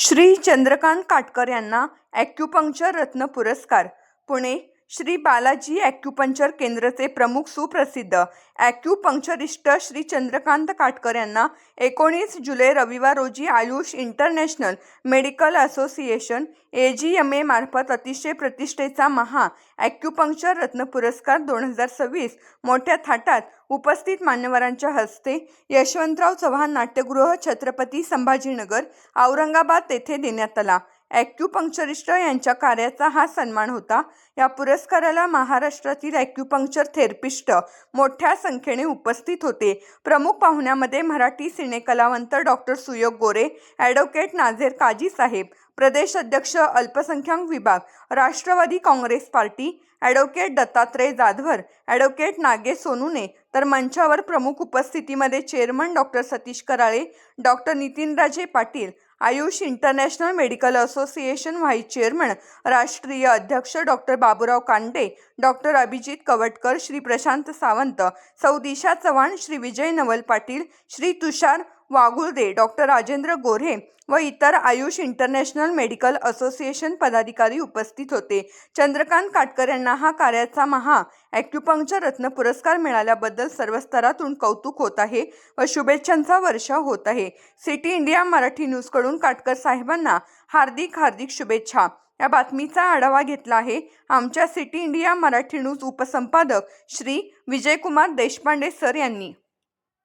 श्री चंद्रकांत काटकर यांना ॲक्युपंक्चर रत्न पुरस्कार. पुणे श्री बालाजी ॲक्युपंक्चर केंद्रचे प्रमुख सुप्रसिद्ध ॲक्युपंक्चरिस्ट श्री चंद्रकांत काटकर यांना 19 जुलै रविवार रोजी Ayush international medical association AGMA मार्फत अतिशय प्रतिष्ठेचा महा ॲक्युपंक्चर रत्न पुरस्कार 2026 मोठ्या थाटात उपस्थित मान्यवरांच्या हस्ते यशवंतराव चव्हाण नाट्यगृह, छत्रपती संभाजीनगर, औरंगाबाद येथे देण्यात आला. ॲक्युपंक्चरिस्ट यांच्या कार्याचा हा सन्मान होता. या पुरस्काराला महाराष्ट्रातील ॲक्युपंक्चर थेरपिस्ट मोठ्या संख्येने उपस्थित होते. प्रमुख पाहुण्यांमध्ये मराठी सिनेकलावंत डॉक्टर सुयोग गोरे, ॲडव्होकेट नाझेर काजी साहेब, प्रदेश अध्यक्ष अल्पसंख्याक विभाग, Rashtrawadi Congress party, advocate Dattatray Jadhavar, advocate Nagesh Sonune, तर मंचावर प्रमुख उपस्थितीमध्ये chairman doctor Satish Karale, doctor Nitinraje Patil, Ayush international medical association vice chairman, राष्ट्रीय अध्यक्ष डॉक्टर बाबूराव कांडे, डॉक्टर अभिजित कवटकर, श्री प्रशांत सावंत, सौ दिशा चव्हाण, श्री विजय नवल पाटील, श्री तुषार वाघुळदे, डॉक्टर राजेंद्र गोऱ्हे व इतर आयुष इंटरनॅशनल मेडिकल असोसिएशन पदाधिकारी उपस्थित होते. चंद्रकांत काटकर यांना हा कार्याचा महा ॲक्युपंक्चर रत्न पुरस्कार मिळाल्याबद्दल सर्व स्तरातून कौतुक होत आहे व शुभेच्छांचा वर्षाव होत आहे. सिटी इंडिया मराठी न्यूजकडून काटकर साहेबांना हार्दिक शुभेच्छा. या बातमीचा आढावा घेतला आहे आमच्या सिटी इंडिया मराठी न्यूज उपसंपादक श्री विजयकुमार देशपांडे सर यांनी.